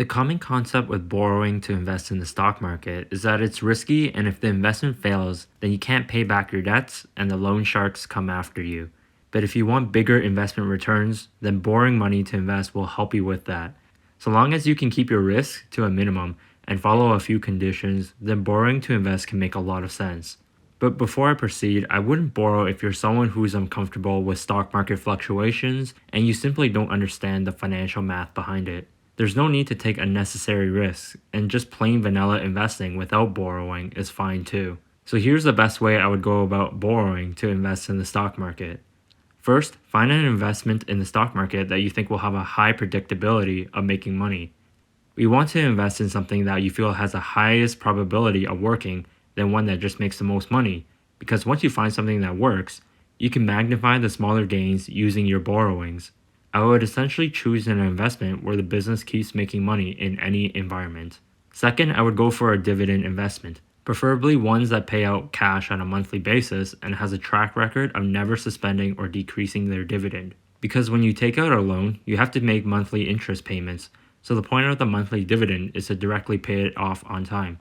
The common concept with borrowing to invest in the stock market is that it's risky, and if the investment fails, then you can't pay back your debts and the loan sharks come after you. But if you want bigger investment returns, then borrowing money to invest will help you with that. So long as you can keep your risk to a minimum and follow a few conditions, then borrowing to invest can make a lot of sense. But before I proceed, I wouldn't borrow if you're someone who's uncomfortable with stock market fluctuations and you simply don't understand the financial math behind it. There's no need to take unnecessary risks, and just plain vanilla investing without borrowing is fine too. So here's the best way I would go about borrowing to invest in the stock market. First, find an investment in the stock market that you think will have a high predictability of making money. We want to invest in something that you feel has the highest probability of working than one that just makes the most money, because once you find something that works, you can magnify the smaller gains using your borrowings. I would essentially choose an investment where the business keeps making money in any environment. Second, I would go for a dividend investment, preferably ones that pay out cash on a monthly basis and has a track record of never suspending or decreasing their dividend. Because when you take out a loan, you have to make monthly interest payments, so the point of the monthly dividend is to directly pay it off on time.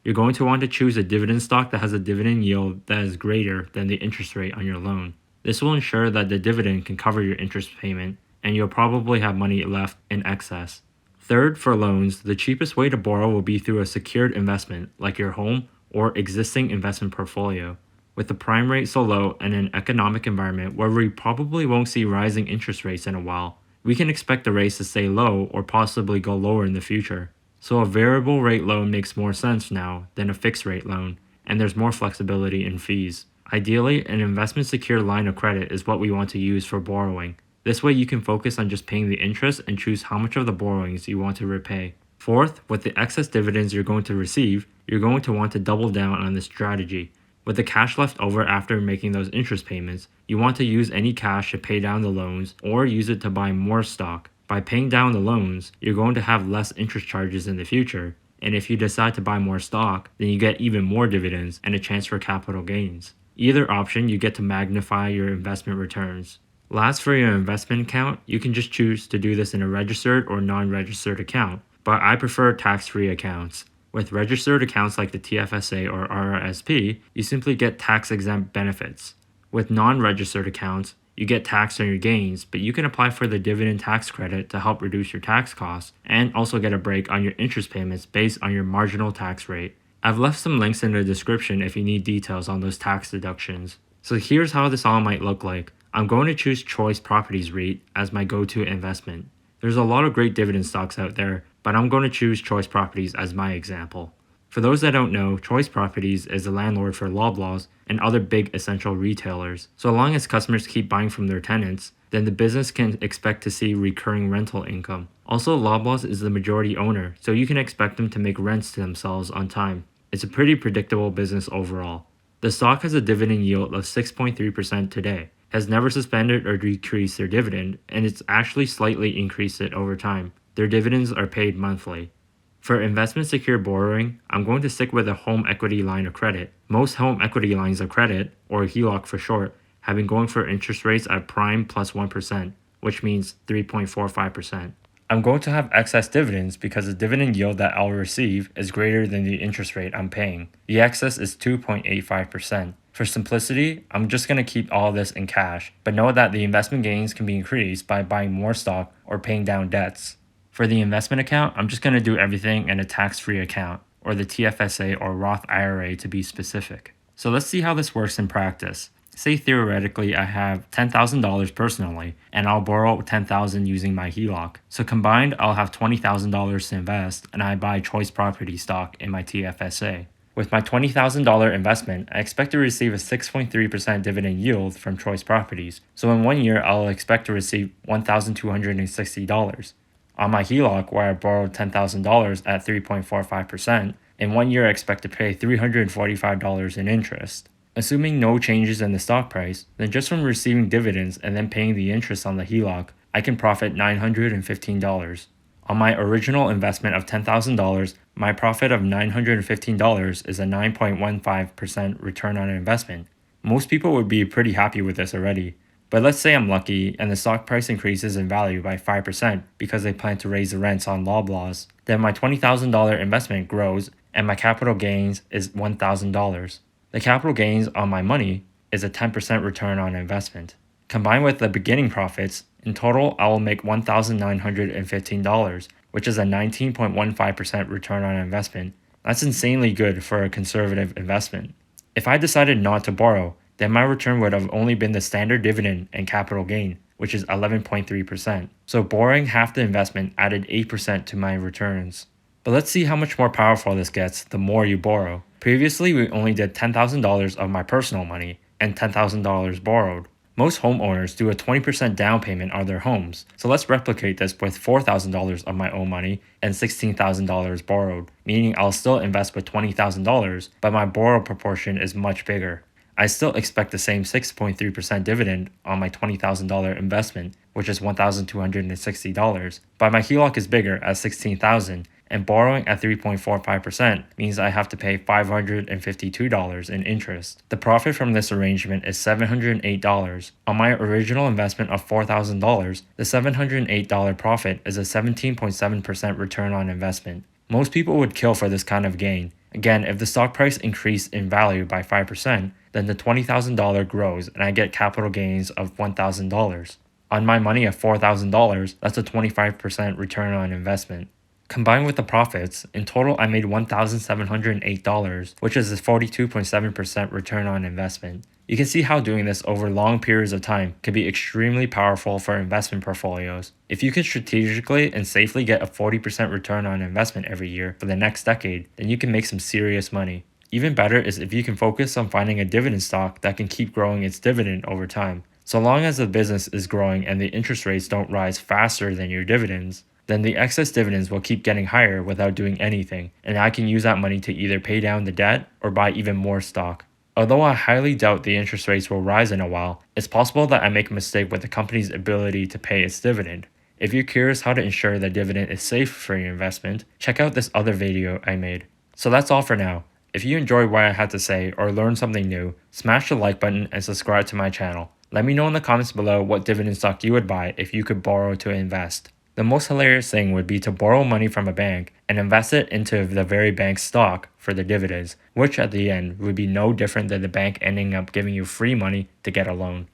You're going to want to choose a dividend stock that has a dividend yield that is greater than the interest rate on your loan. This will ensure that the dividend can cover your interest payment, and you'll probably have money left in excess. Third, for loans, the cheapest way to borrow will be through a secured investment like your home or existing investment portfolio. With the prime rate so low and an economic environment where we probably won't see rising interest rates in a while, we can expect the rates to stay low or possibly go lower in the future. So a variable rate loan makes more sense now than a fixed rate loan, and there's more flexibility in fees. Ideally, an investment secured line of credit is what we want to use for borrowing. This way you can focus on just paying the interest and choose how much of the borrowings you want to repay. Fourth, with the excess dividends you're going to receive, you're going to want to double down on this strategy. With the cash left over after making those interest payments, you want to use any cash to pay down the loans or use it to buy more stock. By paying down the loans, you're going to have less interest charges in the future, and if you decide to buy more stock, then you get even more dividends and a chance for capital gains. Either option, you get to magnify your investment returns. Last, for your investment account, you can just choose to do this in a registered or non-registered account, but I prefer tax-free accounts. With registered accounts like the TFSA or RRSP, you simply get tax-exempt benefits. With non-registered accounts, you get taxed on your gains, but you can apply for the dividend tax credit to help reduce your tax costs and also get a break on your interest payments based on your marginal tax rate. I've left some links in the description if you need details on those tax deductions. So here's how this all might look like. I'm going to choose Choice Properties REIT as my go-to investment. There's a lot of great dividend stocks out there, but I'm going to choose Choice Properties as my example. For those that don't know, Choice Properties is a landlord for Loblaws and other big essential retailers. So long as customers keep buying from their tenants, then the business can expect to see recurring rental income. Also, Loblaws is the majority owner, so you can expect them to make rents to themselves on time. It's a pretty predictable business overall. The stock has a dividend yield of 6.3% today, has never suspended or decreased their dividend, and it's actually slightly increased it over time. Their dividends are paid monthly. For investment secured borrowing, I'm going to stick with a home equity line of credit. Most home equity lines of credit, or HELOC for short, have been going for interest rates at prime plus 1%, which means 3.45%. I'm going to have excess dividends because the dividend yield that I'll receive is greater than the interest rate I'm paying. The excess is 2.85%. For simplicity, I'm just going to keep all this in cash, but know that the investment gains can be increased by buying more stock or paying down debts. For the investment account, I'm just going to do everything in a tax-free account, or the TFSA or Roth IRA to be specific. So let's see how this works in practice. Say theoretically I have $10,000 personally, and I'll borrow $10,000 using my HELOC. So combined, I'll have $20,000 to invest, and I buy Choice Property stock in my TFSA. With my $20,000 investment, I expect to receive a 6.3% dividend yield from Choice Properties. So in 1 year, I'll expect to receive $1,260. On my HELOC, where I borrowed $10,000 at 3.45%, in 1 year I expect to pay $345 in interest. Assuming no changes in the stock price, then just from receiving dividends and then paying the interest on the HELOC, I can profit $915. On my original investment of $10,000, my profit of $915 is a 9.15% return on investment. Most people would be pretty happy with this already. But let's say I'm lucky and the stock price increases in value by 5% because they plan to raise the rents on Loblaws. Then my $20,000 investment grows and my capital gains is $1,000. The capital gains on my money is a 10% return on investment. Combined with the beginning profits, in total I will make $1,915, which is a 19.15% return on investment. That's insanely good for a conservative investment. If I decided not to borrow, then my return would have only been the standard dividend and capital gain, which is 11.3%. So borrowing half the investment added 8% to my returns. But let's see how much more powerful this gets the more you borrow. Previously, we only did $10,000 of my personal money and $10,000 borrowed. Most homeowners do a 20% down payment on their homes, so let's replicate this with $4,000 of my own money and $16,000 borrowed, meaning I'll still invest with $20,000, but my borrow proportion is much bigger. I still expect the same 6.3% dividend on my $20,000 investment, which is $1,260, but my HELOC is bigger at $16,000, and borrowing at 3.45% means I have to pay $552 in interest. The profit from this arrangement is $708. On my original investment of $4,000, the $708 profit is a 17.7% return on investment. Most people would kill for this kind of gain. Again, if the stock price increased in value by 5%, then the $20,000 grows and I get capital gains of $1,000. On my money of $4,000, that's a 25% return on investment. Combined with the profits, in total I made $1,708, which is a 42.7% return on investment. You can see how doing this over long periods of time can be extremely powerful for investment portfolios. If you can strategically and safely get a 40% return on investment every year for the next decade, then you can make some serious money. Even better is if you can focus on finding a dividend stock that can keep growing its dividend over time. So long as the business is growing and the interest rates don't rise faster than your dividends, then the excess dividends will keep getting higher without doing anything, and I can use that money to either pay down the debt or buy even more stock. Although I highly doubt the interest rates will rise in a while, it's possible that I make a mistake with the company's ability to pay its dividend. If you're curious how to ensure the dividend is safe for your investment, check out this other video I made. So that's all for now. If you enjoyed what I had to say or learned something new, smash the like button and subscribe to my channel. Let me know in the comments below what dividend stock you would buy if you could borrow to invest. The most hilarious thing would be to borrow money from a bank and invest it into the very bank's stock for the dividends, which at the end would be no different than the bank ending up giving you free money to get a loan.